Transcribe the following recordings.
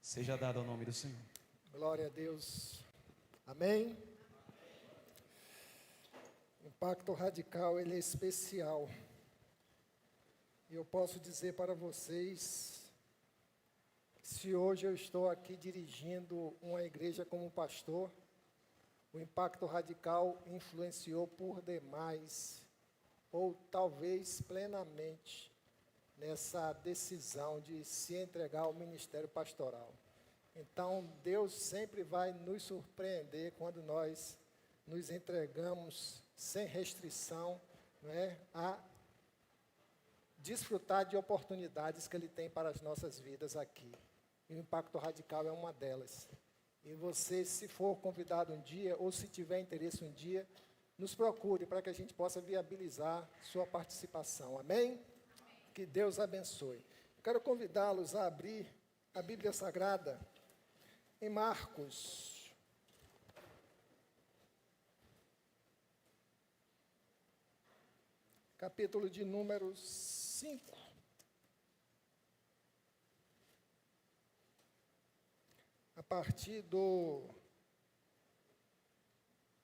Seja dado ao nome do Senhor. Glória a Deus. Amém? O Impacto Radical, ele é especial. E eu posso dizer para vocês, se hoje eu estou aqui dirigindo uma igreja como pastor, o Impacto Radical influenciou por demais, ou talvez plenamente, nessa decisão de se entregar ao ministério pastoral. Então, Deus sempre vai nos surpreender quando nós nos entregamos sem restrição, não é, a desfrutar de oportunidades que Ele tem para as nossas vidas aqui. E o Impacto Radical é uma delas. E você, se for convidado um dia, ou se tiver interesse um dia, nos procure para que a gente possa viabilizar sua participação. Amém? Que Deus abençoe. Quero convidá-los a abrir a Bíblia Sagrada em Marcos. Capítulo de número 5. A partir do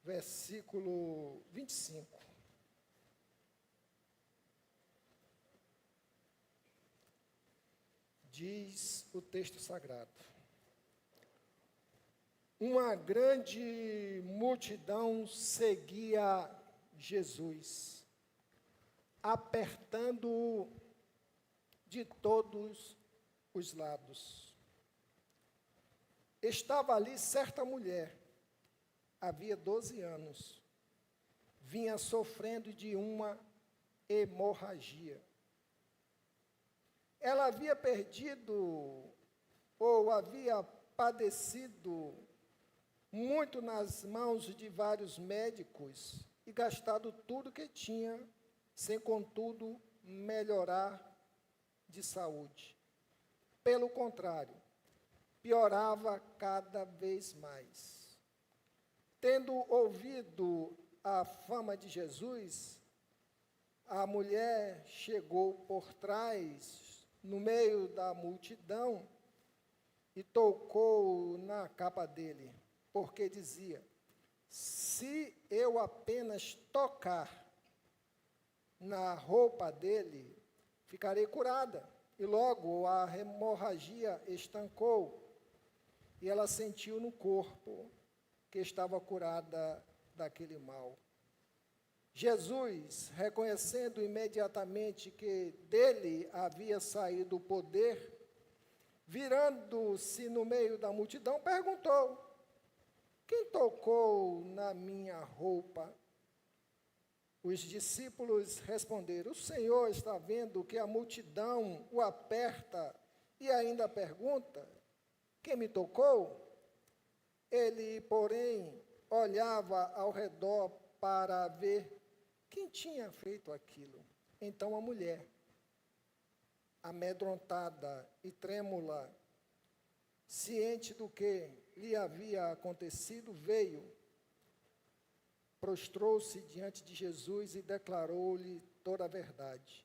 versículo 25. Diz o texto sagrado: uma grande multidão seguia Jesus, apertando-o de todos os lados. Estava ali certa mulher, havia 12 anos, vinha sofrendo de uma hemorragia. Ela havia perdido, ou havia padecido muito nas mãos de vários médicos e gastado tudo que tinha, sem, contudo, melhorar de saúde. Pelo contrário, piorava cada vez mais. Tendo ouvido a fama de Jesus, a mulher chegou por trás, no meio da multidão, e tocou na capa dele, porque dizia: se eu apenas tocar na roupa dele, ficarei curada. E logo a hemorragia estancou, e ela sentiu no corpo que estava curada daquele mal. Jesus, reconhecendo imediatamente que dele havia saído o poder, virando-se no meio da multidão, perguntou: quem tocou na minha roupa? Os discípulos responderam: o Senhor está vendo que a multidão o aperta e ainda pergunta: quem me tocou? Ele, porém, olhava ao redor para ver quem tinha feito aquilo. Então a mulher, amedrontada e trêmula, ciente do que lhe havia acontecido, veio, prostrou-se diante de Jesus e declarou-lhe toda a verdade.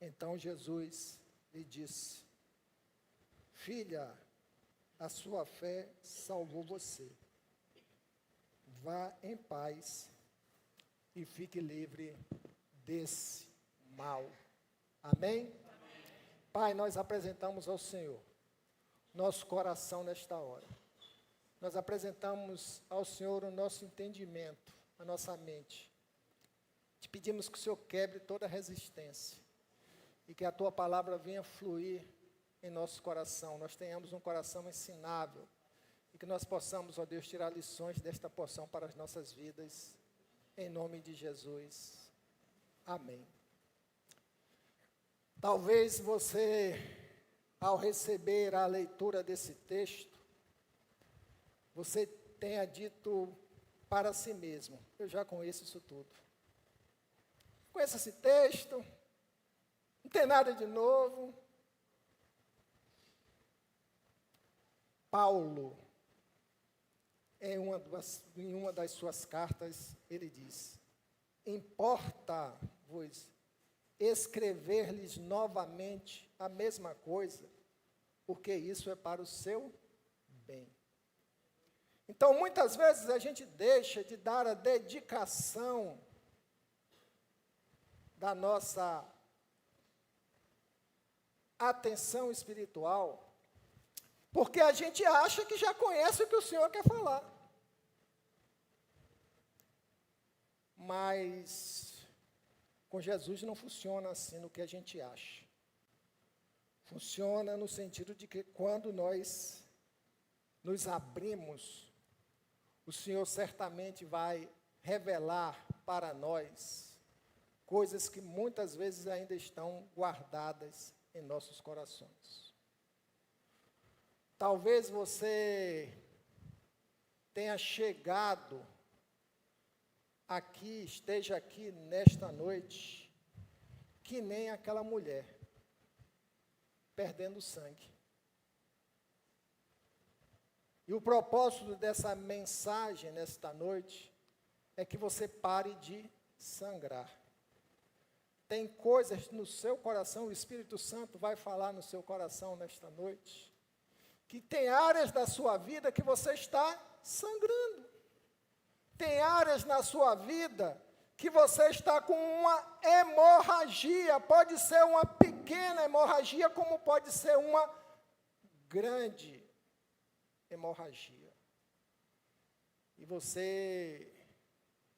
Então Jesus lhe disse: filha, a sua fé salvou você. Vá em paz e fique livre desse mal. Amém? Pai, nós apresentamos ao Senhor nosso coração nesta hora. Nós apresentamos ao Senhor o nosso entendimento, a nossa mente. Te pedimos que o Senhor quebre toda resistência e que a Tua palavra venha fluir em nosso coração. Nós tenhamos um coração ensinável e que nós possamos, ó Deus, tirar lições desta porção para as nossas vidas. Em nome de Jesus. Amém. Talvez você, ao receber a leitura desse texto, você tenha dito para si mesmo: eu já conheço isso tudo. Conheço esse texto, não tem nada de novo. Paulo, em uma das suas cartas, ele diz: importa-vos escrever-lhes novamente a mesma coisa, porque isso é para o seu bem. Então, muitas vezes a gente deixa de dar a dedicação da nossa atenção espiritual, porque a gente acha que já conhece o que o Senhor quer falar. Mas com Jesus não funciona assim no que a gente acha. Funciona no sentido de que quando nós nos abrimos, o Senhor certamente vai revelar para nós coisas que muitas vezes ainda estão guardadas em nossos corações. Talvez você tenha chegado aqui, esteja aqui nesta noite, que nem aquela mulher, perdendo sangue. E o propósito dessa mensagem nesta noite é que você pare de sangrar. Tem coisas no seu coração, o Espírito Santo vai falar no seu coração nesta noite, que tem áreas da sua vida que você está sangrando. Tem áreas na sua vida que você está com uma hemorragia, pode ser uma pequena hemorragia, como pode ser uma grande hemorragia. E você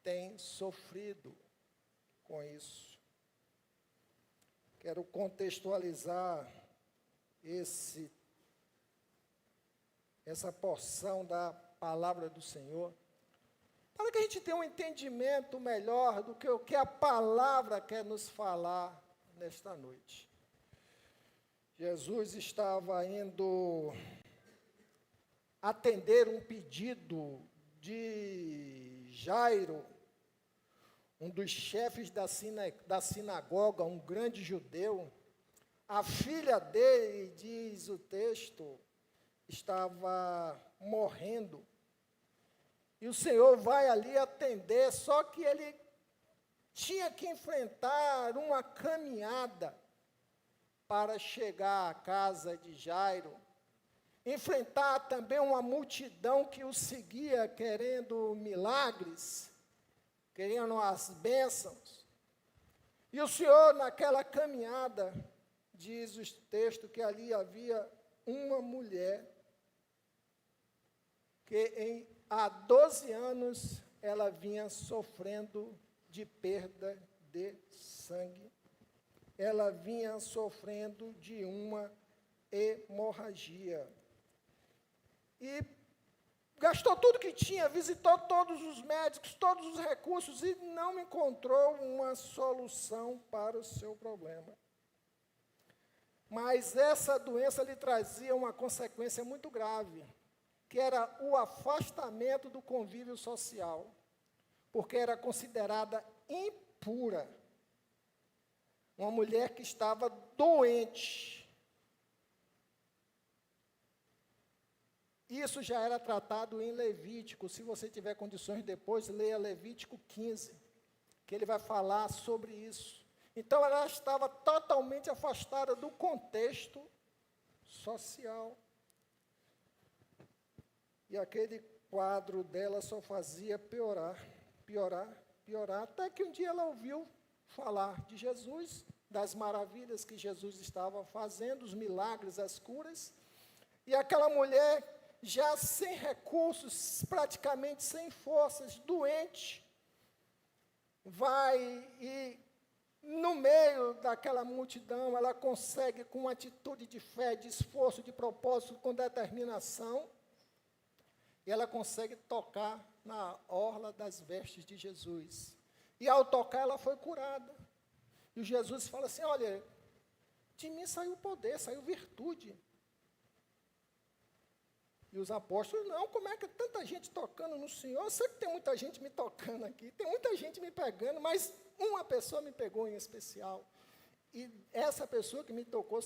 tem sofrido com isso. Quero contextualizar essa porção da palavra do Senhor, para que a gente tenha um entendimento melhor do que o que a palavra quer nos falar nesta noite. Jesus estava indo atender um pedido de Jairo, um dos chefes da sinagoga, um grande judeu. A filha dele, diz o texto, estava morrendo. E o Senhor vai ali atender, só que ele tinha que enfrentar uma caminhada para chegar à casa de Jairo, enfrentar também uma multidão que o seguia querendo milagres, querendo as bênçãos. E o Senhor, naquela caminhada, diz o texto que ali havia uma mulher que há 12 anos ela vinha sofrendo de perda de sangue. Ela vinha sofrendo de uma hemorragia. E gastou tudo que tinha, visitou todos os médicos, todos os recursos e não encontrou uma solução para o seu problema. Mas essa doença lhe trazia uma consequência muito grave, que era o afastamento do convívio social, porque era considerada impura. Uma mulher que estava doente. Isso já era tratado em Levítico. Se você tiver condições depois, leia Levítico 15, que ele vai falar sobre isso. Então, ela estava totalmente afastada do contexto social. E aquele quadro dela só fazia piorar, até que um dia ela ouviu falar de Jesus, das maravilhas que Jesus estava fazendo, os milagres, as curas, e aquela mulher, já sem recursos, praticamente sem forças, doente, vai e, no meio daquela multidão, ela consegue, com atitude de fé, de esforço, de propósito, com determinação, e ela consegue tocar na orla das vestes de Jesus. E ao tocar, ela foi curada. E Jesus fala assim, olha, de mim saiu poder, saiu virtude. E os apóstolos, não, como é que tanta gente tocando no Senhor? Eu sei que tem muita gente me tocando aqui, tem muita gente me pegando, mas uma pessoa me pegou em especial. E essa pessoa que me tocou,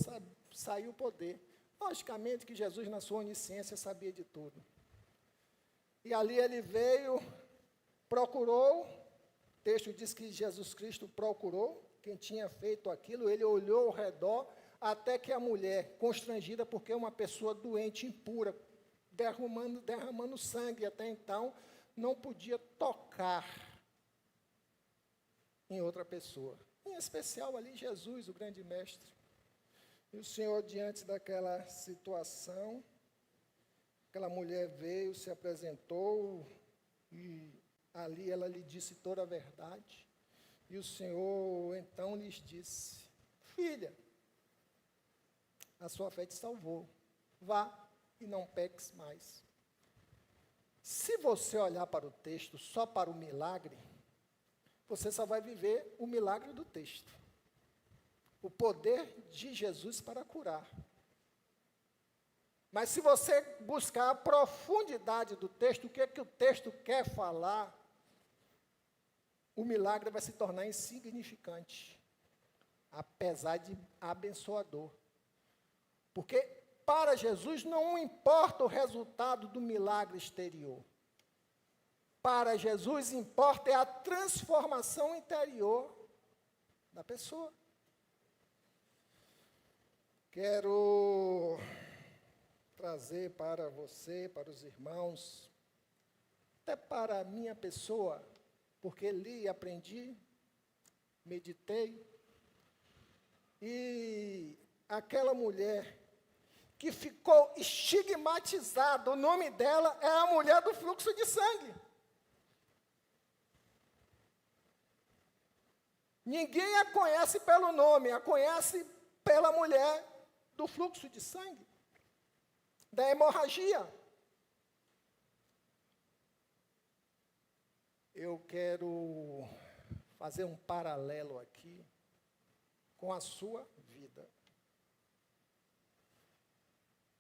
saiu poder. Logicamente que Jesus, na sua onisciência, sabia de tudo. E ali ele veio, procurou, o texto diz que Jesus Cristo procurou quem tinha feito aquilo, ele olhou ao redor, até que a mulher, constrangida porque uma pessoa doente, impura, derramando sangue até então, não podia tocar em outra pessoa. Em especial ali Jesus, o grande mestre. E o Senhor, diante daquela situação, aquela mulher veio, se apresentou, e ali ela lhe disse toda a verdade. E o Senhor então lhes disse: filha, a sua fé te salvou. Vá e não peques mais. Se você olhar para o texto, só para o milagre, você só vai viver o milagre do texto. O poder de Jesus para curar. Mas se você buscar a profundidade do texto, o que é que o texto quer falar, o milagre vai se tornar insignificante, apesar de abençoador. Porque para Jesus não importa o resultado do milagre exterior. Para Jesus importa é a transformação interior da pessoa. Quero trazer para você, para os irmãos, até para a minha pessoa, porque li, aprendi, meditei, e aquela mulher que ficou estigmatizada, o nome dela é a mulher do fluxo de sangue. Ninguém a conhece pelo nome, a conhece pela mulher do fluxo de sangue, da hemorragia. Eu quero fazer um paralelo aqui com a sua vida.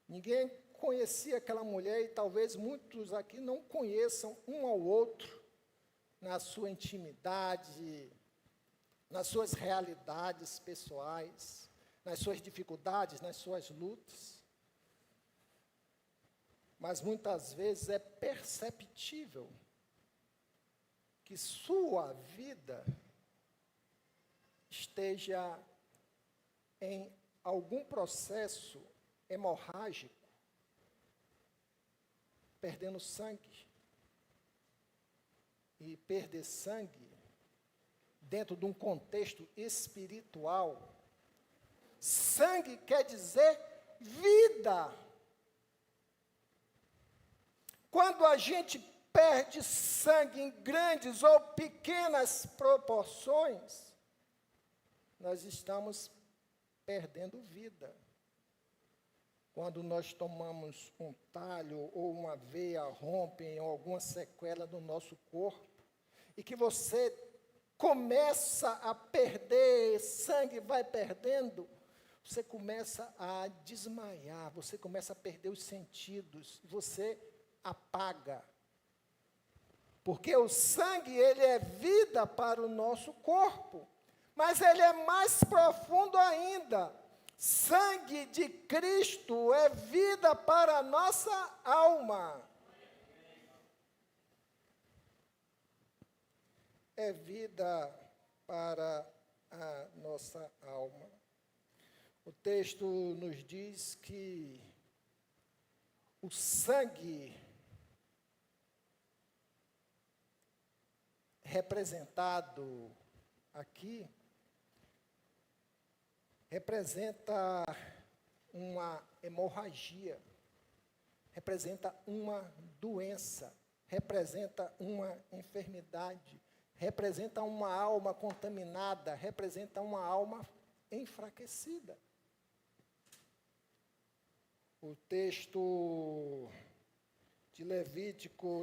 Ninguém conhecia aquela mulher e talvez muitos aqui não conheçam um ao outro na sua intimidade, nas suas realidades pessoais, nas suas dificuldades, nas suas lutas. Mas muitas vezes é perceptível que sua vida esteja em algum processo hemorrágico, perdendo sangue. E perder sangue, dentro de um contexto espiritual, sangue quer dizer vida. Quando a gente perde sangue em grandes ou pequenas proporções, nós estamos perdendo vida. Quando nós tomamos um talho ou uma veia rompe ou alguma sequela no nosso corpo, e que você começa a perder sangue, vai perdendo, você começa a desmaiar, você começa a perder os sentidos, você apaga. Porque o sangue, ele é vida para o nosso corpo, mas ele é mais profundo ainda. Sangue de Cristo é vida para a nossa alma. É vida para a nossa alma. O texto nos diz que o sangue representado aqui representa uma hemorragia, representa uma doença, representa uma enfermidade, representa uma alma contaminada, representa uma alma enfraquecida. O texto de Levítico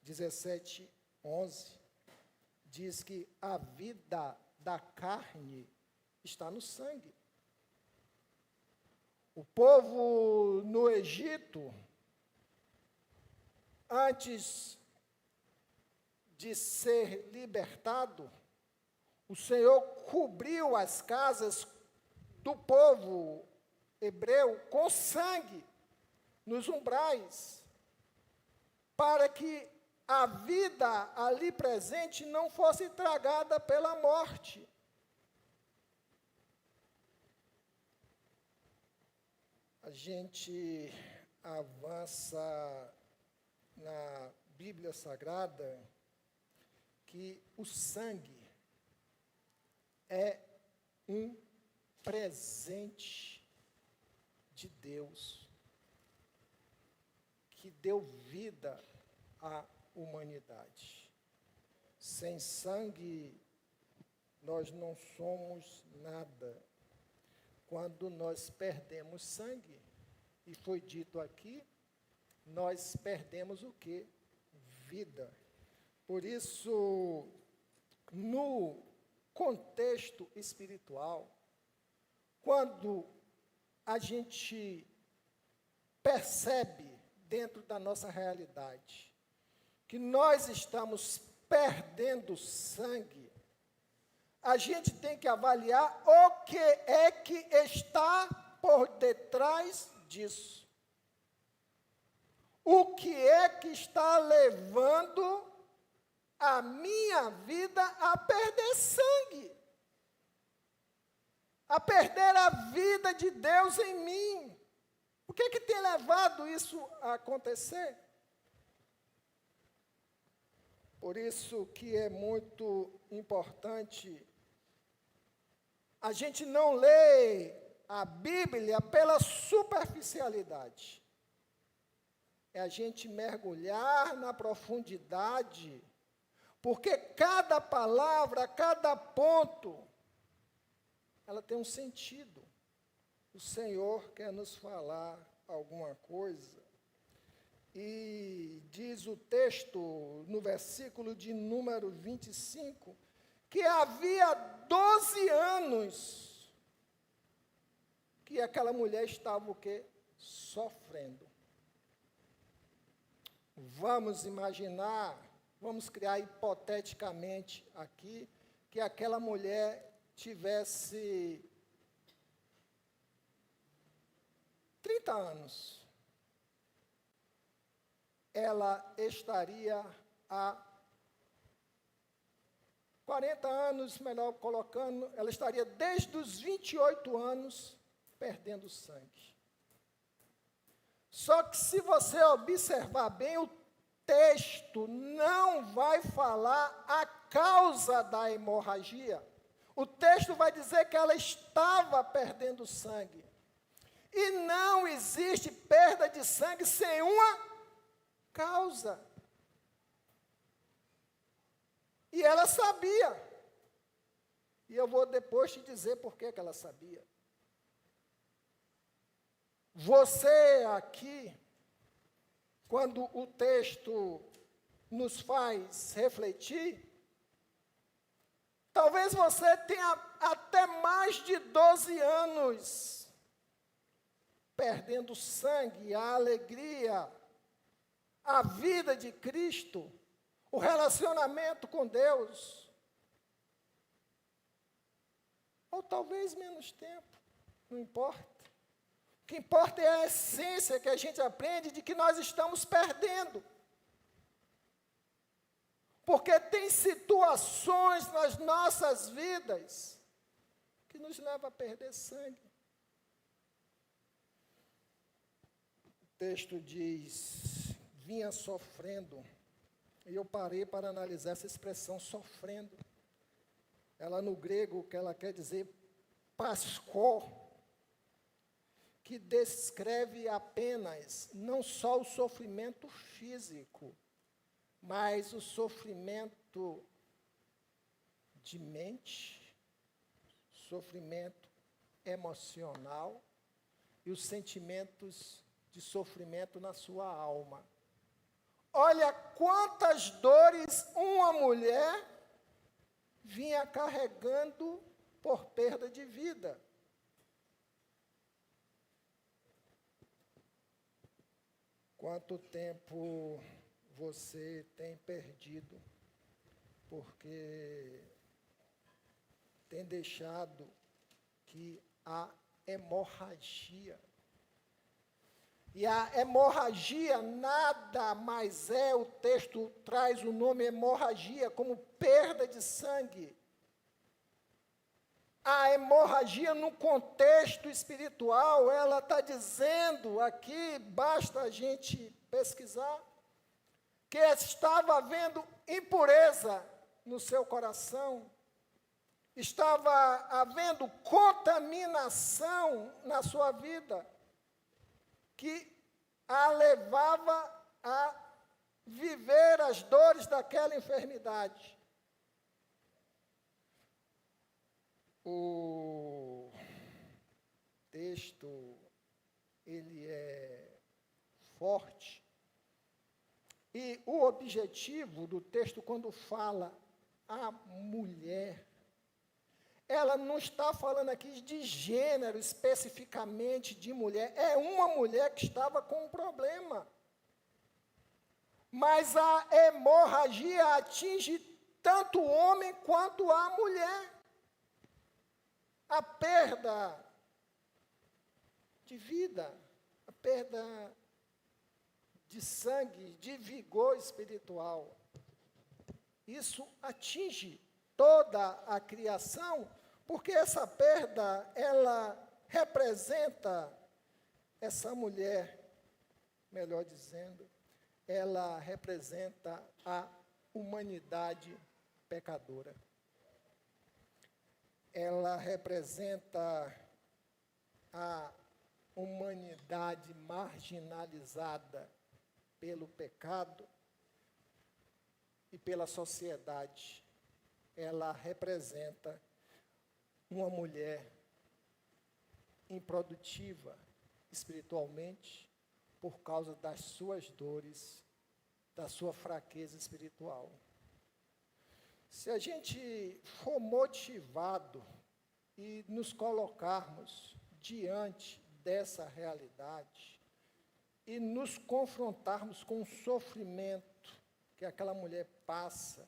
17:11 diz que a vida da carne está no sangue. O povo no Egito, antes de ser libertado, o Senhor cobriu as casas do povo hebreu com sangue nos umbrais, para que a vida ali presente não fosse tragada pela morte. A gente avança na Bíblia Sagrada que o sangue é um presente de Deus que deu vida à humanidade. Sem sangue, nós não somos nada. Quando nós perdemos sangue, e foi dito aqui, nós perdemos o quê? Vida. Por isso, no contexto espiritual, quando a gente percebe dentro da nossa realidade que nós estamos perdendo sangue, a gente tem que avaliar o que é que está por detrás disso. O que é que está levando a minha vida a perder sangue? A perder a vida de Deus em mim? O que é que tem levado isso a acontecer? Por isso que é muito importante a gente não lê a Bíblia pela superficialidade. É a gente mergulhar na profundidade, porque cada palavra, cada ponto, ela tem um sentido. O Senhor quer nos falar alguma coisa. E diz o texto, no versículo de número 25, que havia 12 anos que aquela mulher estava o quê? Sofrendo. Vamos imaginar, vamos criar hipoteticamente aqui, que aquela mulher tivesse 30 anos. Ela estaria há 40 anos, melhor colocando, ela estaria desde os 28 anos perdendo sangue. Só que se você observar bem, o texto não vai falar a causa da hemorragia. O texto vai dizer que ela estava perdendo sangue. E não existe perda de sangue sem uma causa. E ela sabia. E eu vou depois te dizer por que ela sabia. Você aqui, quando o texto nos faz refletir, talvez você tenha até mais de 12 anos perdendo sangue, a alegria, a vida de Cristo, o relacionamento com Deus. Ou talvez menos tempo, não importa. O que importa é a essência que a gente aprende de que nós estamos perdendo. Porque tem situações nas nossas vidas que nos levam a perder sangue. O texto diz, vinha sofrendo. E eu parei para analisar essa expressão, sofrendo. Ela no grego, que ela quer dizer pascó, que descreve apenas não só o sofrimento físico, mas o sofrimento de mente, sofrimento emocional e os sentimentos de sofrimento na sua alma. Olha quantas dores uma mulher vinha carregando por perda de vida. Quanto tempo você tem perdido porque tem deixado que a hemorragia, e a hemorragia nada mais é, o texto traz o nome hemorragia como perda de sangue. A hemorragia no contexto espiritual, ela está dizendo aqui, basta a gente pesquisar, que estava havendo impureza no seu coração, estava havendo contaminação na sua vida, que a levava a viver as dores daquela enfermidade. O texto, ele é forte, e o objetivo do texto, quando fala a mulher, ela não está falando aqui de gênero, especificamente de mulher, é uma mulher que estava com um problema. Mas a hemorragia atinge tanto o homem quanto a mulher. A perda de vida, a perda de sangue, de vigor espiritual. Isso atinge toda a criação, porque essa perda, ela representa, essa mulher, melhor dizendo, ela representa a humanidade pecadora. Ela representa a humanidade marginalizada pelo pecado e pela sociedade. Ela representa uma mulher improdutiva espiritualmente por causa das suas dores, da sua fraqueza espiritual. Se a gente for motivado e nos colocarmos diante dessa realidade e nos confrontarmos com o sofrimento que aquela mulher passa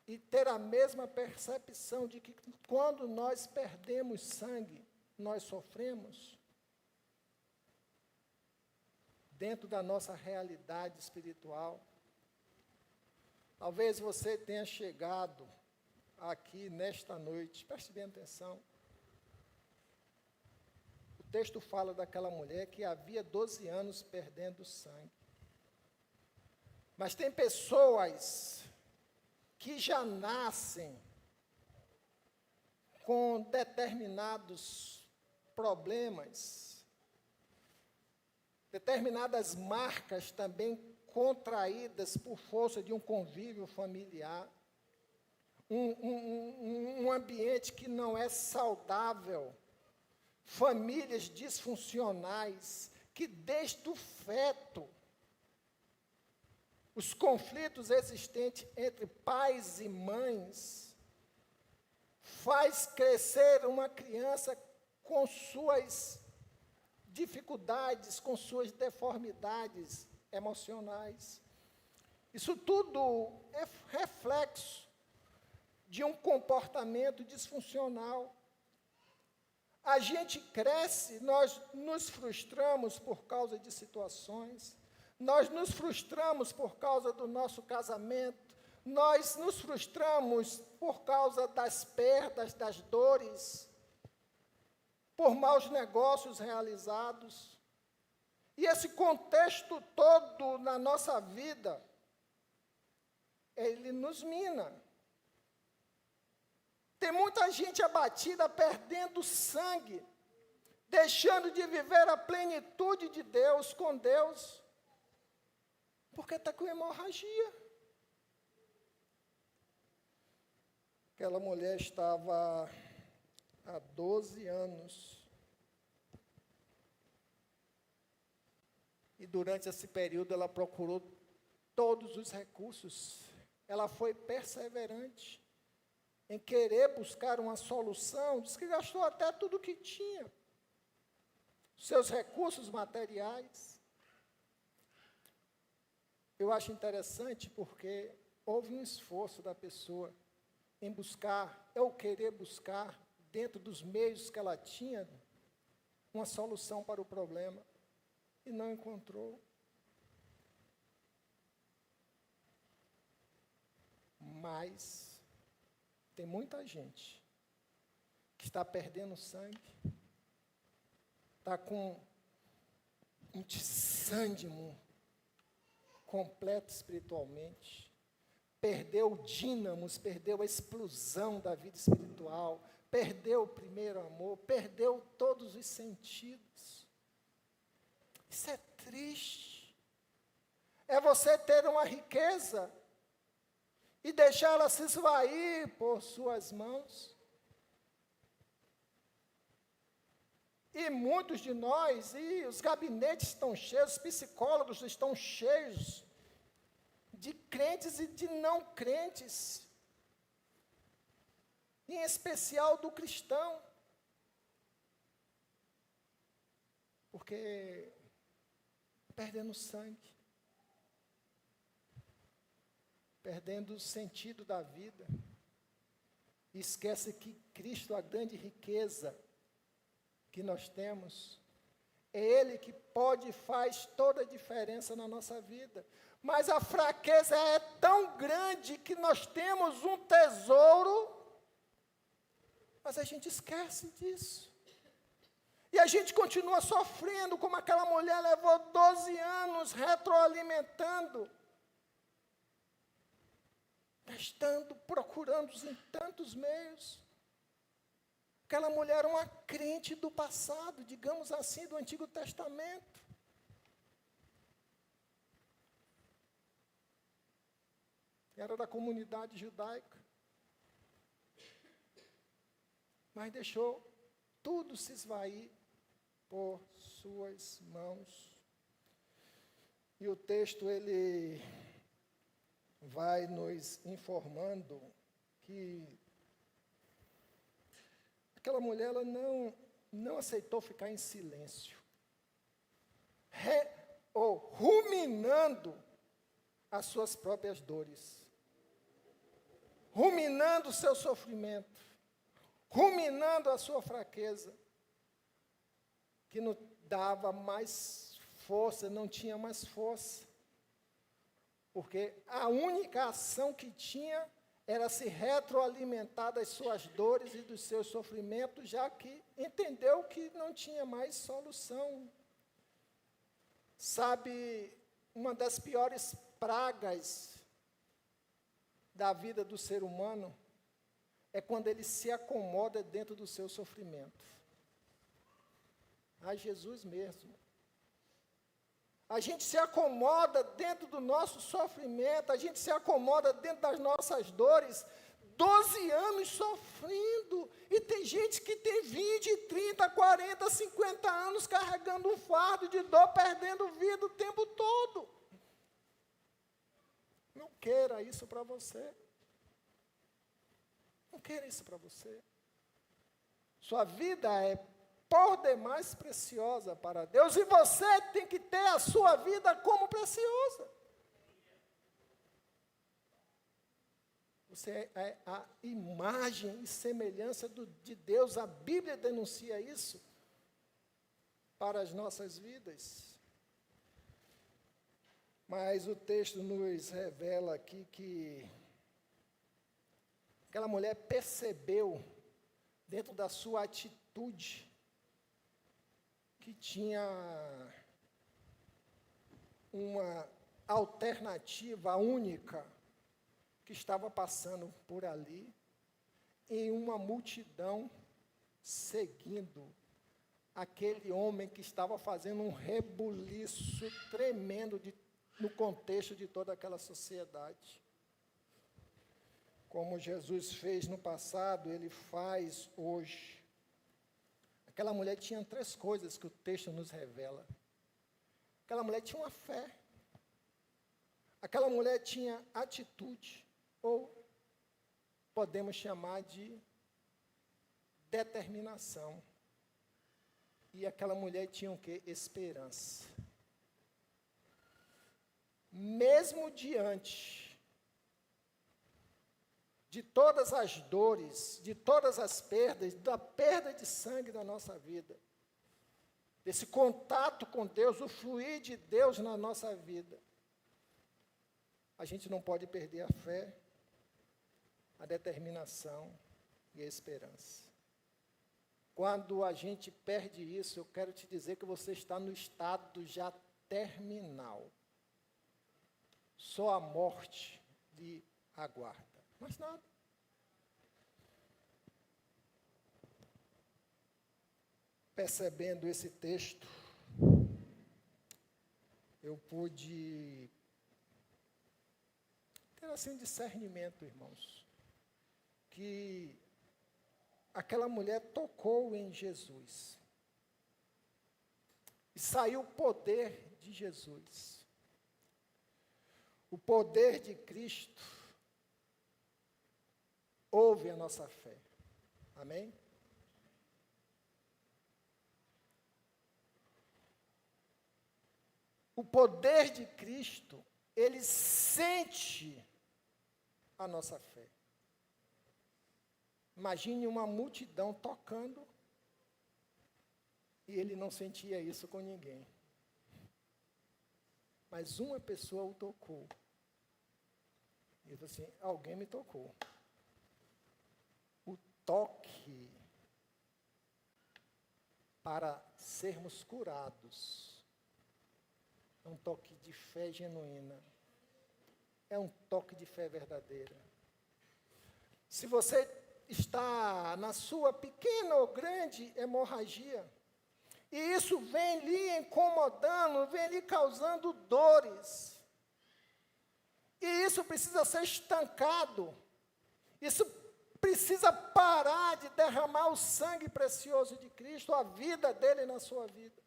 e ter a mesma percepção de que quando nós perdemos sangue, nós sofremos, dentro da nossa realidade espiritual. Talvez você tenha chegado aqui nesta noite, preste bem atenção. O texto fala daquela mulher que havia 12 anos perdendo sangue. Mas tem pessoas que já nascem com determinados problemas, determinadas marcas também contraídas por força de um convívio familiar, um ambiente que não é saudável, famílias disfuncionais, que desde o feto, os conflitos existentes entre pais e mães, faz crescer uma criança com suas dificuldades, com suas deformidades emocionais. Isso tudo é reflexo de um comportamento disfuncional. A gente cresce, nós nos frustramos por causa de situações, nós nos frustramos por causa do nosso casamento, nós nos frustramos por causa das perdas, das dores, por maus negócios realizados. E esse contexto todo na nossa vida, ele nos mina. Tem muita gente abatida, perdendo sangue, deixando de viver a plenitude de Deus, com Deus, porque está com hemorragia. Aquela mulher estava há 12 anos. E durante esse período ela procurou todos os recursos. Ela foi perseverante em querer buscar uma solução. Diz que gastou até tudo o que tinha. Seus recursos materiais. Eu acho interessante porque houve um esforço da pessoa em buscar, ou querer buscar, dentro dos meios que ela tinha, uma solução para o problema. E não encontrou. Mas tem muita gente que está perdendo sangue, está com um desânimo completo espiritualmente, perdeu dínamos, perdeu a explosão da vida espiritual, perdeu o primeiro amor, perdeu todos os sentidos. Isso é triste. É você ter uma riqueza e deixar ela se esvair por suas mãos. E muitos de nós, e os gabinetes estão cheios, os psicólogos estão cheios de crentes e de não crentes, em especial do cristão, porque perdendo sangue, perdendo o sentido da vida, e esquece que Cristo, a grande riqueza que nós temos, é Ele que pode e faz toda a diferença na nossa vida. Mas a fraqueza é tão grande que nós temos um tesouro, mas a gente esquece disso. E a gente continua sofrendo, como aquela mulher levou 12 anos retroalimentando, gastando, procurando em tantos meios. Aquela mulher era uma crente do passado, digamos assim, do Antigo Testamento. Era da comunidade judaica. Mas deixou tudo se esvair por suas mãos. E o texto, ele vai nos informando que aquela mulher, ela não aceitou ficar em silêncio, ruminando as suas próprias dores, ruminando o seu sofrimento, ruminando a sua fraqueza, que não dava mais força, não tinha mais força, porque a única ação que tinha era se retroalimentar das suas dores e dos seus sofrimentos, já que entendeu que não tinha mais solução. Sabe, uma das piores pragas da vida do ser humano é quando ele se acomoda dentro do seu sofrimento. A Jesus mesmo. A gente se acomoda dentro do nosso sofrimento, a gente se acomoda dentro das nossas dores, 12 anos sofrendo, e tem gente que tem 20, 30, 40, 50 anos carregando um fardo de dor, perdendo vida o tempo todo. Não queira isso para você. Não queira isso para você. Sua vida é por demais preciosa para Deus, e você tem que ter a sua vida como preciosa. Você é a imagem e semelhança de Deus, a Bíblia denuncia isso para as nossas vidas. Mas o texto nos revela aqui que aquela mulher percebeu, dentro da sua atitude, que tinha uma alternativa única que estava passando por ali, em uma multidão seguindo aquele homem que estava fazendo um rebuliço tremendo no contexto de toda aquela sociedade. Como Jesus fez no passado, Ele faz hoje. Aquela mulher tinha 3 coisas que o texto nos revela. Aquela mulher tinha uma fé. Aquela mulher tinha atitude, ou podemos chamar de determinação. E aquela mulher tinha o quê? Esperança. Mesmo diante de todas as dores, de todas as perdas, da perda de sangue da nossa vida, desse contato com Deus, o fluir de Deus na nossa vida, a gente não pode perder a fé, a determinação e a esperança. Quando a gente perde isso, eu quero te dizer que você está no estado já terminal. Só a morte lhe aguarda. Mas nada. Percebendo esse texto, eu pude ter assim um discernimento, irmãos, que aquela mulher tocou em Jesus. E saiu o poder de Jesus. O poder de Cristo ouve a nossa fé. Amém? O poder de Cristo, ele sente a nossa fé. Imagine uma multidão tocando e ele não sentia isso com ninguém. Mas uma pessoa o tocou. Ele falou assim, alguém me tocou. O toque para sermos curados é um toque de fé genuína. É um toque de fé verdadeira. Se você está na sua pequena ou grande hemorragia, e isso vem lhe incomodando, vem lhe causando dores, e isso precisa ser estancado, isso precisa parar de derramar o sangue precioso de Cristo, a vida dele na sua vida.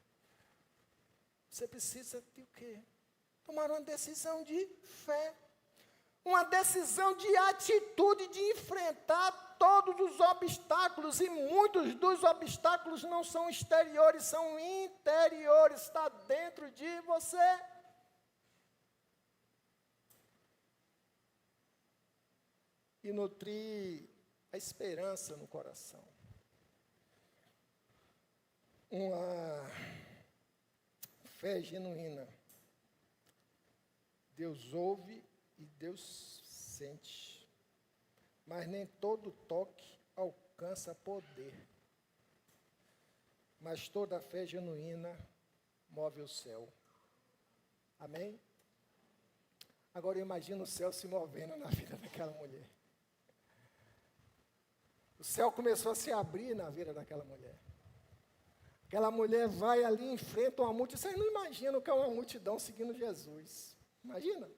Você precisa de o quê? Tomar uma decisão de fé. Uma decisão de atitude de enfrentar todos os obstáculos. E muitos dos obstáculos não são exteriores, são interiores. Está dentro de você. E nutrir a esperança no coração. Uma fé genuína. Deus ouve e Deus sente. Mas nem todo toque alcança poder. Mas toda fé genuína move o céu. Amém? Agora eu imagino o céu se movendo na vida daquela mulher. O céu começou a se abrir na vida daquela mulher. Aquela mulher vai ali e enfrenta uma multidão. Vocês não imaginam que é uma multidão seguindo Jesus. Imagina?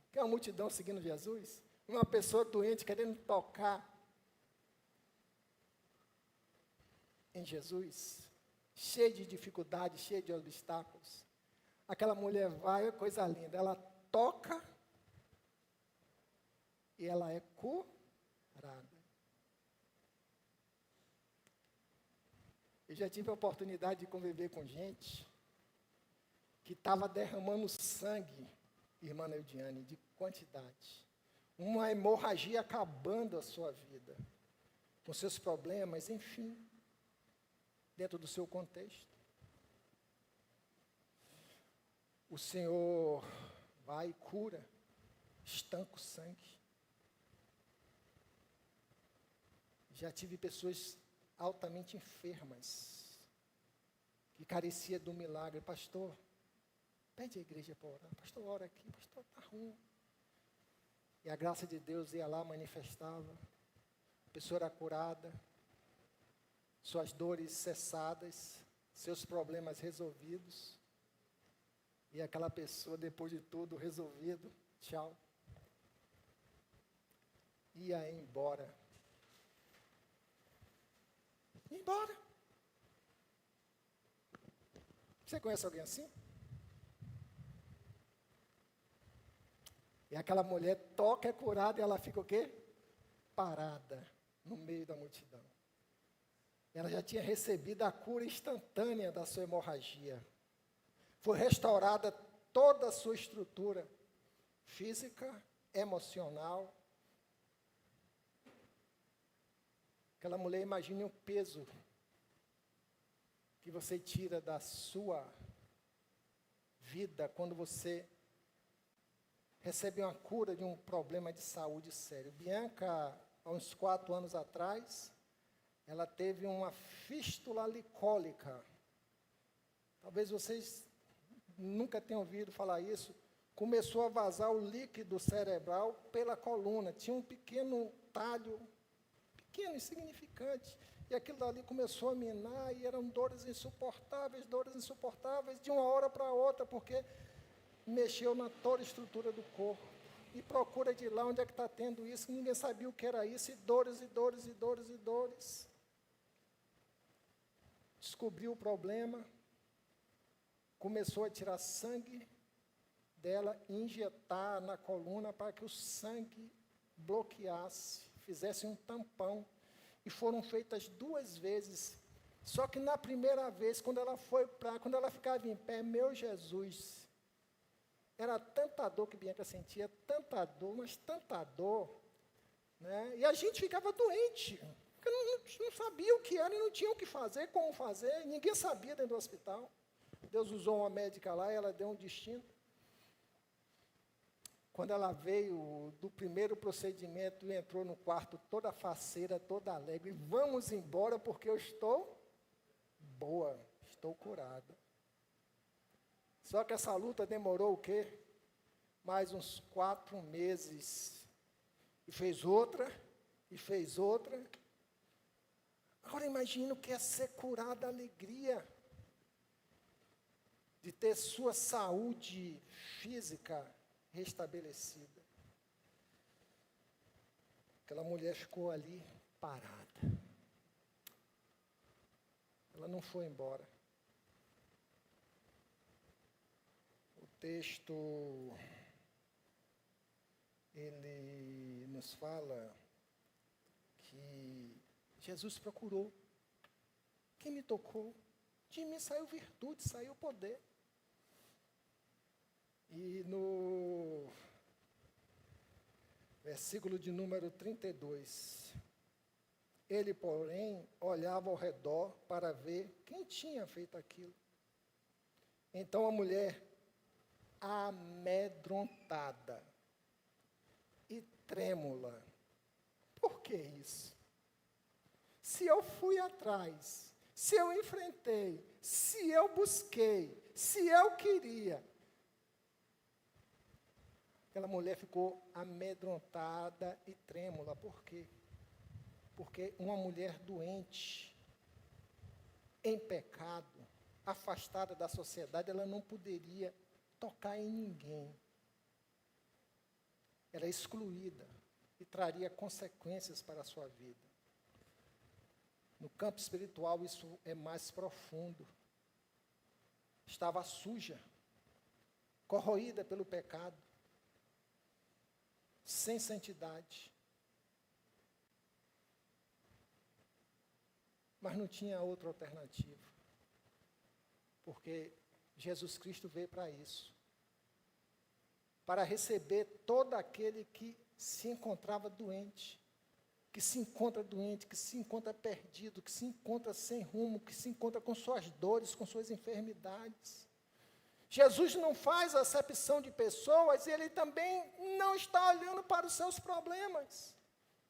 Que é uma multidão seguindo Jesus. Uma pessoa doente querendo tocar em Jesus. Cheia de dificuldades, cheia de obstáculos. Aquela mulher vai, coisa linda. Ela toca e ela é curada. Eu já tive a oportunidade de conviver com gente que estava derramando sangue, irmã Neudiane, de quantidade. Uma hemorragia acabando a sua vida, com seus problemas, enfim, dentro do seu contexto. O Senhor vai e cura, estanca o sangue. Já tive pessoas altamente enfermas, que carecia do milagre. Pastor, pede a igreja para orar. Pastor, ora aqui. Pastor, está ruim. E a graça de Deus ia lá, manifestava. A pessoa era curada, suas dores cessadas, seus problemas resolvidos. E aquela pessoa, depois de tudo resolvido, tchau, ia embora. Embora. Você conhece alguém assim? E aquela mulher toca, é curada, e ela fica o quê? Parada, no meio da multidão. Ela já tinha recebido a cura instantânea da sua hemorragia. Foi restaurada toda a sua estrutura física, emocional. Aquela mulher, imagine o peso que você tira da sua vida quando você recebe uma cura de um problema de saúde sério. Bianca, há uns 4 anos atrás, ela teve uma fístula licólica. Talvez vocês nunca tenham ouvido falar isso. Começou a vazar o líquido cerebral pela coluna. Tinha um pequeno talho, pequeno, insignificante. E aquilo dali começou a minar e eram dores insuportáveis, de uma hora para outra, porque mexeu na toda a estrutura do corpo. E procura de lá onde é que está tendo isso, ninguém sabia o que era isso, e dores, e dores, e dores, e dores. Descobriu o problema, começou a tirar sangue dela, injetar na coluna para que o sangue bloqueasse, fizesse um tampão. E foram feitas 2 vezes. Só que na primeira vez, quando ela ficava em pé, meu Jesus, era tanta dor que Bianca sentia, tanta dor, mas tanta dor, né? E a gente ficava doente, porque não sabia o que era e não tinha o que fazer, como fazer, ninguém sabia dentro do hospital. Deus usou uma médica lá e ela deu um destino. Quando ela veio do primeiro procedimento e entrou no quarto toda faceira, toda alegre, vamos embora porque eu estou boa, estou curada. Só que essa luta demorou o quê? Mais uns 4 meses. E fez outra, e fez outra. Agora imagina o que é ser curada, a alegria de ter sua saúde física restabelecida. Aquela mulher ficou ali parada. Ela não foi embora. O texto, ele nos fala que Jesus procurou. Quem me tocou? De mim saiu virtude, saiu poder. E no versículo de número 32, ele, porém, olhava ao redor para ver quem tinha feito aquilo. Então a mulher, amedrontada e trêmula, por que isso? Se eu fui atrás, se eu enfrentei, se eu busquei, se eu queria. Aquela mulher ficou amedrontada e trêmula. Por quê? Porque uma mulher doente, em pecado, afastada da sociedade, ela não poderia tocar em ninguém. Ela é excluída e traria consequências para a sua vida. No campo espiritual, isso é mais profundo. Estava suja, corroída pelo pecado, sem santidade. Mas não tinha outra alternativa. Porque Jesus Cristo veio para isso. Para receber todo aquele que se encontrava doente, que se encontra doente, que se encontra perdido, que se encontra sem rumo, que se encontra com suas dores, com suas enfermidades. Jesus não faz acepção de pessoas e ele também não está olhando para os seus problemas,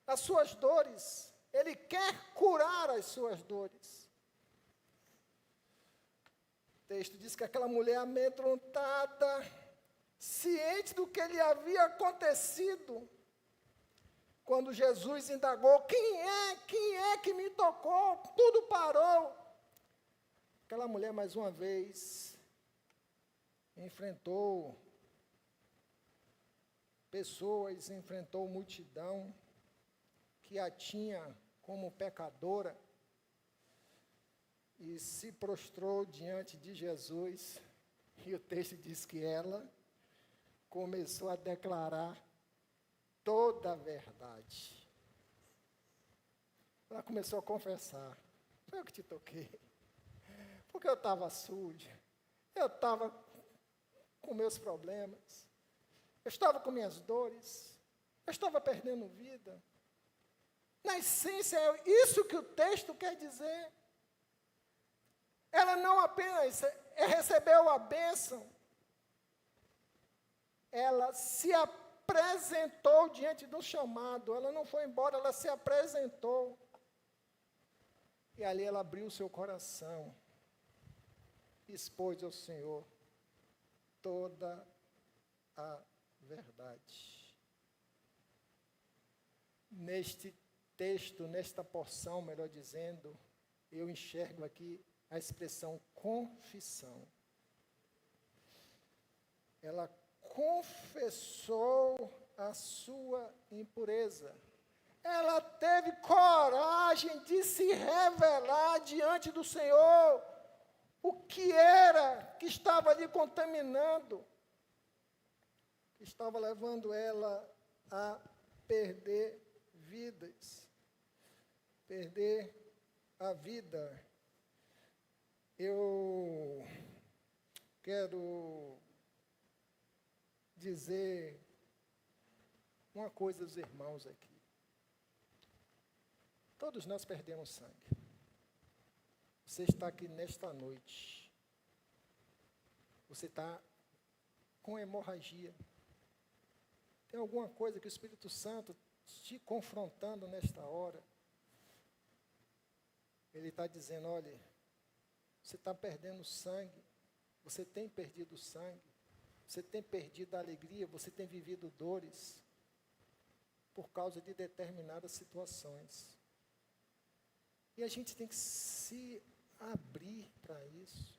as suas dores. Ele quer curar as suas dores. O texto diz que aquela mulher amedrontada, ciente do que lhe havia acontecido, quando Jesus indagou, quem é que me tocou? Tudo parou. Aquela mulher, mais uma vez, enfrentou pessoas, enfrentou multidão que a tinha como pecadora e se prostrou diante de Jesus. E o texto diz que ela começou a declarar toda a verdade. Ela começou a confessar. Foi eu que te toquei. Porque eu estava suja. Eu estava com meus problemas. Eu estava com minhas dores. Eu estava perdendo vida. Na essência, é isso que o texto quer dizer. Ela não apenas recebeu a bênção, ela se apresentou diante do chamado. Ela não foi embora, ela se apresentou. E ali ela abriu o seu coração, expôs ao Senhor toda a verdade. Neste texto, nesta porção, melhor dizendo, eu enxergo aqui a expressão confissão. Ela confessou a sua impureza. Ela teve coragem de se revelar diante do Senhor o que era que estava lhe contaminando, que estava levando ela a perder vidas, perder a vida. Eu quero dizer uma coisa aos irmãos aqui. Todos nós perdemos sangue. Você está aqui nesta noite. Você está com hemorragia. Tem alguma coisa que o Espírito Santo te confrontando nesta hora. Ele está dizendo, olha, você está perdendo sangue. Você tem perdido sangue. Você tem perdido a alegria. Você tem vivido dores por causa de determinadas situações. E a gente tem que se abrir para isso,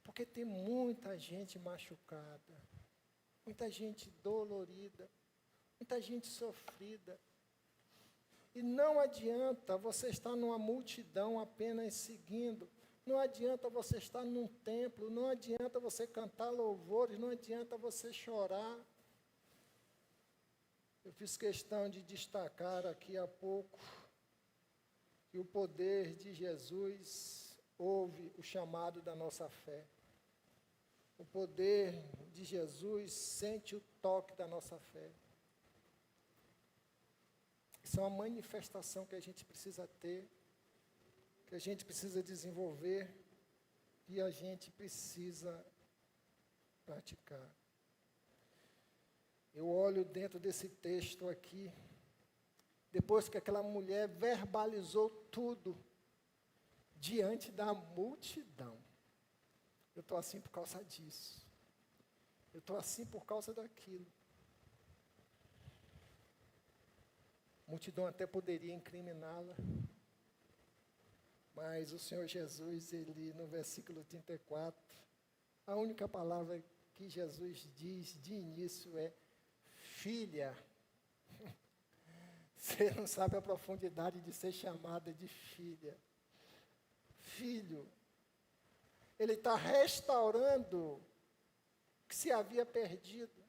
porque tem muita gente machucada, muita gente dolorida, muita gente sofrida. E não adianta você estar numa multidão apenas seguindo, não adianta você estar num templo, não adianta você cantar louvores, não adianta você chorar. Eu fiz questão de destacar aqui há pouco que o poder de Jesus ouve o chamado da nossa fé. O poder de Jesus sente o toque da nossa fé. Isso é uma manifestação que a gente precisa ter, que a gente precisa desenvolver e a gente precisa praticar. Eu olho dentro desse texto aqui, depois que aquela mulher verbalizou tudo diante da multidão. Eu estou assim por causa disso. Eu estou assim por causa daquilo. A multidão até poderia incriminá-la, mas o Senhor Jesus, ele no versículo 34, a única palavra que Jesus diz de início é: filha. Você não sabe a profundidade de ser chamada de filha. Filho. Ele está restaurando o que se havia perdido.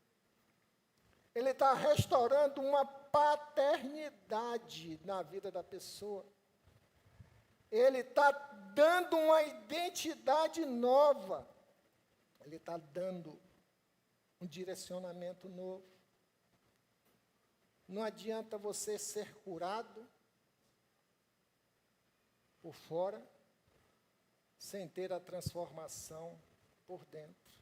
Ele está restaurando uma paternidade na vida da pessoa. Ele está dando uma identidade nova. Ele está dando um direcionamento novo. Não adianta você ser curado por fora, sem ter a transformação por dentro.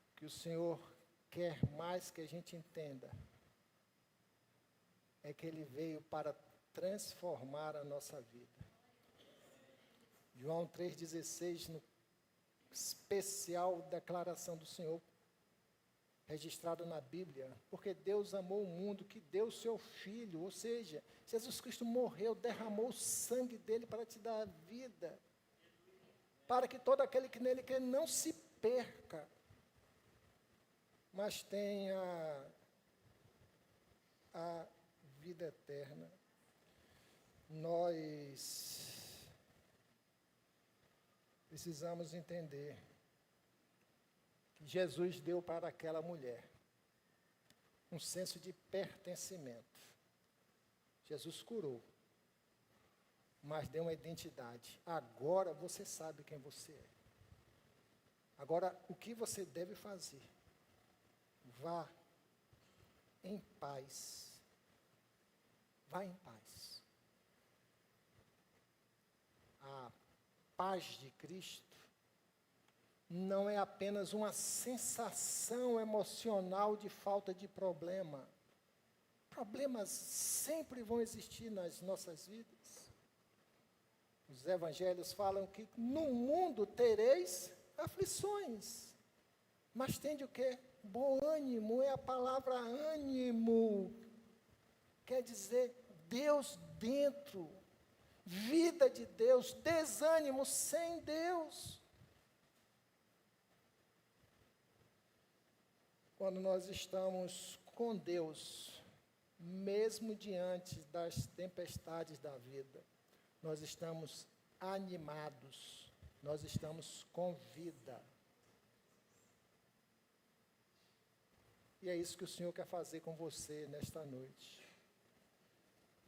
O que o Senhor quer mais que a gente entenda é que Ele veio para transformar a nossa vida. João 3,16, no especial declaração do Senhor, registrado na Bíblia, porque Deus amou o mundo, que deu o seu Filho, ou seja, Jesus Cristo morreu, derramou o sangue dele para te dar a vida, para que todo aquele que nele crê não se perca, mas tenha a vida eterna. Nós precisamos entender que Jesus deu para aquela mulher um senso de pertencimento. Jesus curou, mas deu uma identidade. Agora você sabe quem você é. Agora, o que você deve fazer? Vá em paz. Vá em paz. A paz de Cristo não é apenas uma sensação emocional de falta de problema. Problemas sempre vão existir nas nossas vidas. Os evangelhos falam que no mundo tereis aflições. Mas tende o quê? Bom ânimo, é a palavra ânimo. Quer dizer, Deus dentro, vida de Deus, desânimo sem Deus. Quando nós estamos com Deus, mesmo diante das tempestades da vida, nós estamos animados, nós estamos com vida. E é isso que o Senhor quer fazer com você nesta noite.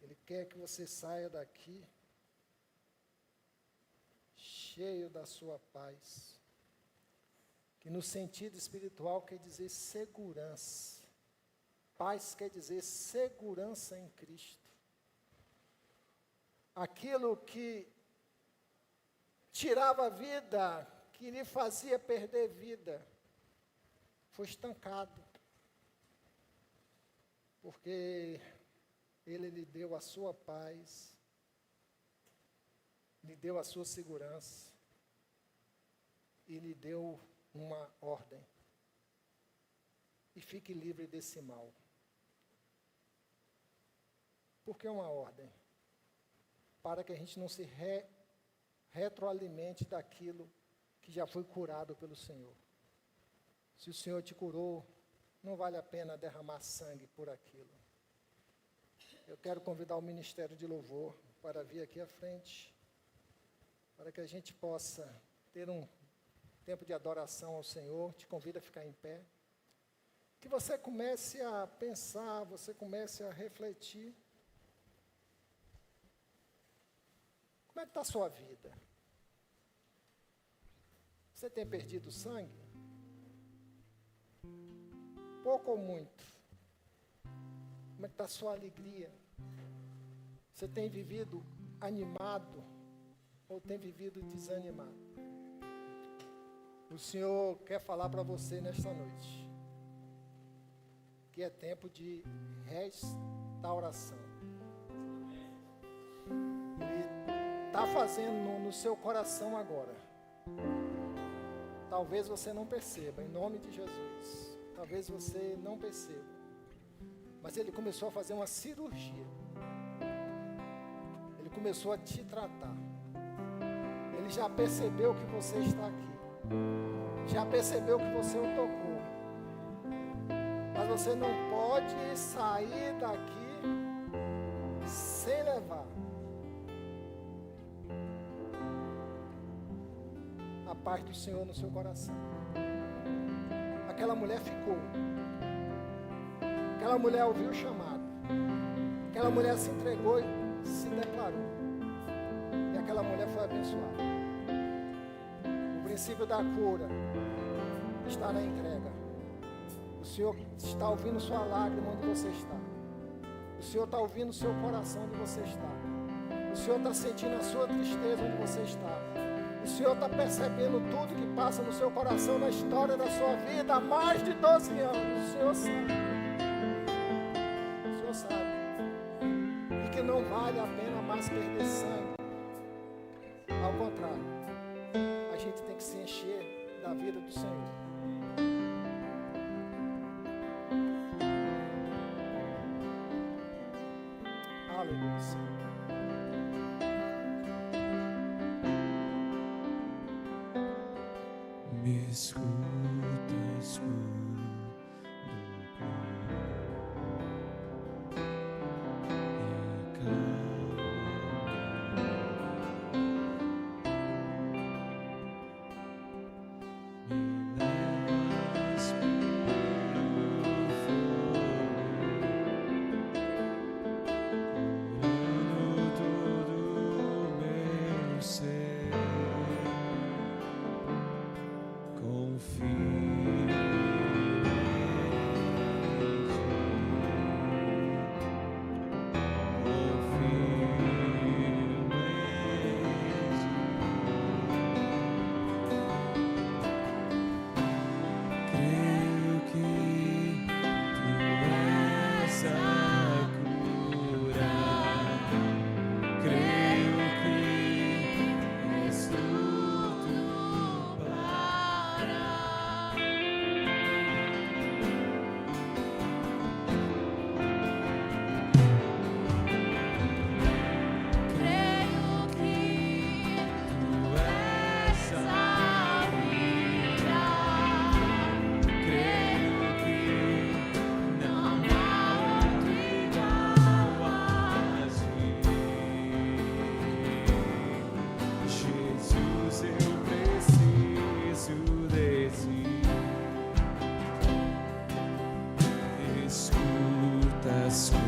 Ele quer que você saia daqui cheio da sua paz, que no sentido espiritual quer dizer segurança. Paz quer dizer segurança em Cristo. Aquilo que tirava a vida, que lhe fazia perder vida, foi estancado. Porque Ele lhe deu a sua paz, lhe deu a sua segurança, e lhe deu uma ordem. E fique livre desse mal. Por que uma ordem? Para que a gente não se retroalimente daquilo que já foi curado pelo Senhor. Se o Senhor te curou, não vale a pena derramar sangue por aquilo. Eu quero convidar o Ministério de Louvor para vir aqui à frente, para que a gente possa ter um tempo de adoração ao Senhor. Te convido a ficar em pé. Que você comece a pensar, você comece a refletir. Como é que está a sua vida? Você tem perdido sangue? Pouco ou muito? Como é que está a sua alegria? Você tem vivido animado ou tem vivido desanimado? O Senhor quer falar para você nesta noite que é tempo de restauração. Ele está fazendo no seu coração agora. Talvez você não perceba, em nome de Jesus. Talvez você não perceba. Mas Ele começou a fazer uma cirurgia. Ele começou a te tratar. Ele já percebeu que você está aqui. Já percebeu que você o tocou. Mas você não pode sair daqui sem levar a paz do Senhor no seu coração. Aquela mulher ficou. Aquela mulher ouviu o chamado. Aquela mulher se entregou e se declarou. E aquela mulher foi abençoada. O princípio da cura está na entrega. O Senhor está ouvindo sua lágrima onde você está. O Senhor está ouvindo o seu coração onde você está. O Senhor está sentindo a sua tristeza onde você está. O Senhor está percebendo tudo que passa no seu coração, na história da sua vida, há mais de 12 anos. O Senhor sabe. O Senhor sabe. E que não vale a pena mais perder sangue. Ao contrário, a gente tem que se encher da vida do Senhor. Aleluia, Senhor. Me escuta, escuta. Creio que tu és a Escuta, escuta.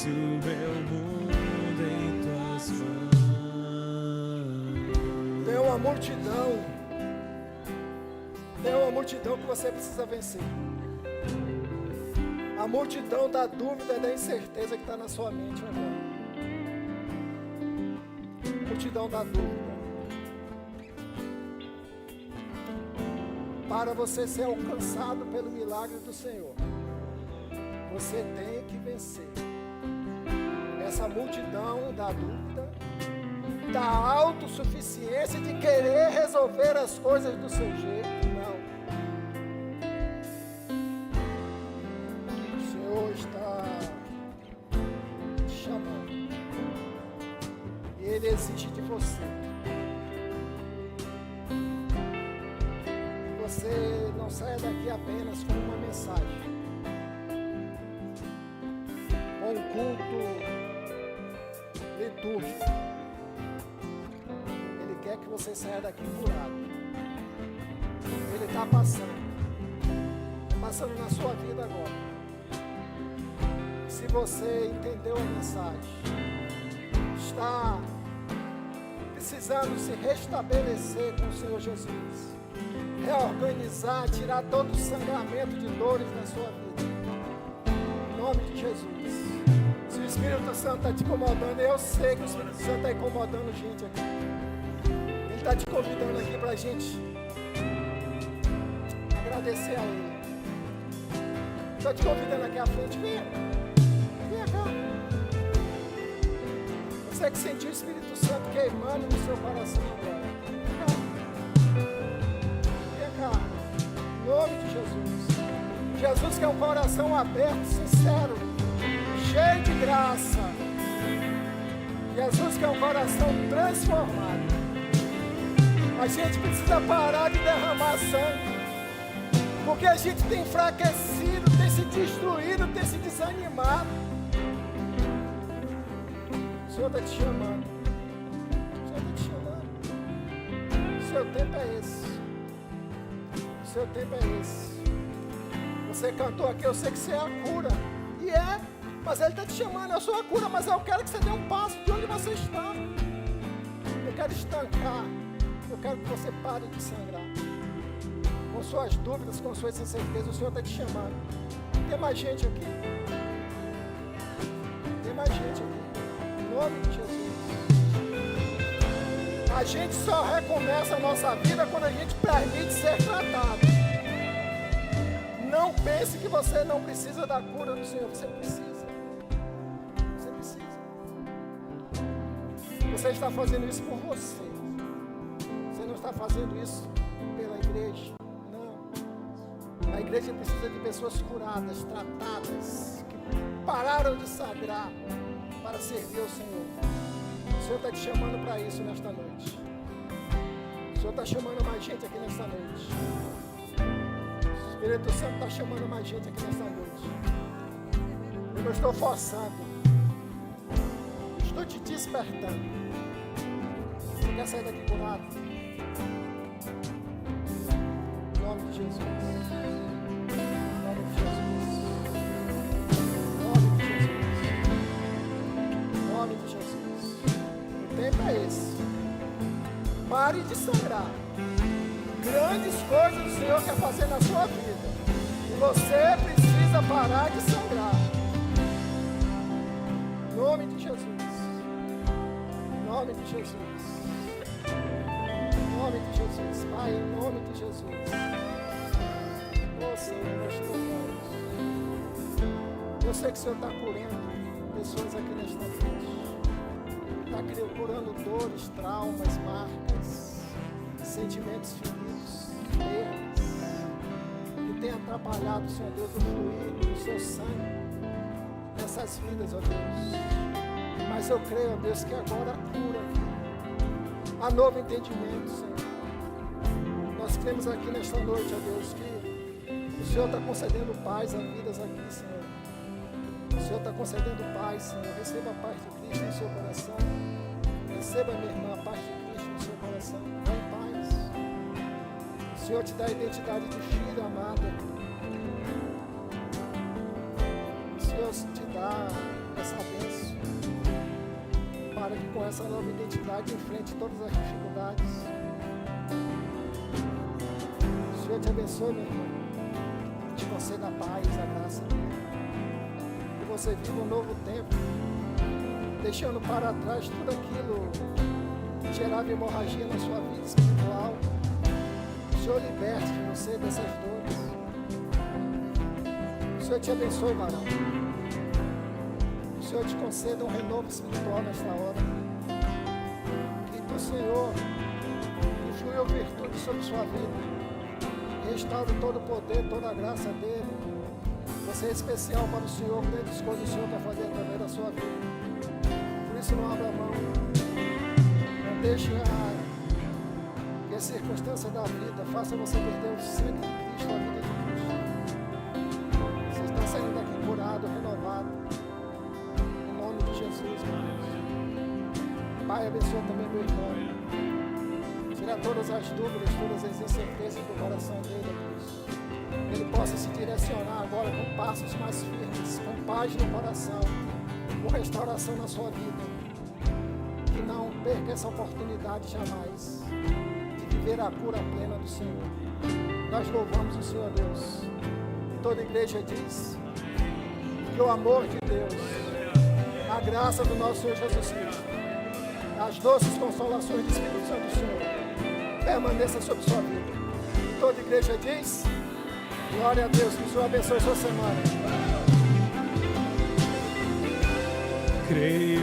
O meu mundo em tuas mãos. Tem uma multidão que você precisa vencer. A multidão da dúvida e da incerteza que está na sua mente agora. Multidão da dúvida. Para você ser alcançado pelo milagre do Senhor, você tem que vencer essa multidão da dúvida, da autossuficiência de querer resolver as coisas do seu jeito. Não. O Senhor está te chamando. E Ele exige de você. Você não saia daqui apenas com uma mensagem, com um culto litúrgico. Ele quer que você saia daqui curado. Ele está passando na sua vida agora. Se você entendeu a mensagem, está precisando se restabelecer com o Senhor Jesus, reorganizar, tirar todo o sangramento de dores na sua vida, em nome de Jesus. Se o Espírito Santo está te incomodando, eu sei que o Espírito Santo está incomodando gente aqui. Ele está te convidando aqui para a gente agradecer a Ele. Estou te convidando aqui à frente. Venha cá. Você que sentiu o Espírito Santo queimando no seu coração agora. Venha cá. Em nome de Jesus. Jesus quer um coração aberto, sincero, cheio de graça. Jesus quer um coração transformado. A gente precisa parar de derramar sangue, porque a gente tem enfraquecido, tem se destruído, tem se desanimado. O Senhor está te chamando. O Senhor está te chamando. O seu tempo é esse. O seu tempo é esse. Você cantou aqui, eu sei que você é a cura. E é, mas Ele está te chamando, eu sou a cura, mas eu quero que você dê um passo de onde você está. Eu quero estancar. Eu quero que você pare de sangrar. Com suas dúvidas, com suas incertezas, o Senhor está te chamando. Tem mais gente aqui. Tem mais gente aqui. Em nome de Jesus. A gente só recomeça a nossa vida quando a gente permite ser tratado. Não pense que você não precisa da cura do Senhor. Você precisa. Você precisa. Você está fazendo isso por você. Você não está fazendo isso pela igreja. Não. A igreja precisa de pessoas curadas, tratadas, que pararam de sagrar para servir ao Senhor. O Senhor está te chamando para isso nesta noite. O Senhor está chamando mais gente aqui nesta noite. O Espírito Santo está chamando mais gente aqui nesta noite. Eu não estou forçando. Estou te despertando. Você quer sair daqui curado? Em nome de Jesus. Em nome de Jesus. Em nome de Jesus. Em nome de Jesus. O tempo é esse. Pare de sangrar. Grandes coisas o Senhor quer fazer na sua vida. E você precisa parar de sangrar. Em nome de Jesus. Em nome de Jesus. Em nome de Jesus. Pai, em nome de Jesus. Ô Senhor, nós te louvamos. Eu sei que o Senhor está curando pessoas aqui nesta noite. Está curando dores, traumas, marcas, sentimentos feridos, erros, que tem atrapalhado, Senhor Deus, o fluir do seu sangue nessas vidas, ó Deus. Mas eu creio, ó Deus, que agora a cura, há novo entendimento, Senhor. Nós cremos aqui nesta noite, ó Deus, que o Senhor está concedendo paz a vidas aqui, Senhor. O Senhor está concedendo paz, Senhor. Receba a paz de Cristo no seu coração. Receba, minha irmã, a paz de Cristo no seu coração. Vá em paz. O Senhor te dá a identidade de filho, amada. O Senhor te dá essa bênção para que com essa nova identidade enfrente todas as dificuldades. O Senhor te abençoe, meu irmão. Te conceda a paz, a graça dele. Que você viva um novo tempo, deixando para trás tudo aquilo que gerava hemorragia na sua vida espiritual. O Senhor liberte você dessas dores. O Senhor te abençoe, varão. O Senhor te conceda um renovo espiritual nesta hora. Que do Senhor flua virtude sobre sua vida. Restaure todo o poder, toda a graça dele. Você é especial para o Senhor, grandes coisas o Senhor quer fazer através da sua vida. Por isso não abra mão. Não deixe que a circunstância da vida faça você perder o sangue de Cristo, a vida de Cristo. Você está saindo daqui curado, renovado. Em nome de Jesus, meu Deus. Pai, abençoa também meu irmão. Tira todas as dúvidas, todas as incertezas do coração dele, Deus. Ele possa se direcionar agora com passos mais firmes, com paz no coração, com restauração na sua vida. Que não perca essa oportunidade jamais de viver a cura plena do Senhor. Nós louvamos o Senhor, Deus. E toda a igreja diz que o amor de Deus, a graça do nosso Senhor Jesus Cristo, as doces consolações do Espírito Santo do Senhor, permaneça sobre sua vida. E toda a igreja diz: glória a Deus, que o Senhor abençoe sua semana. Creio.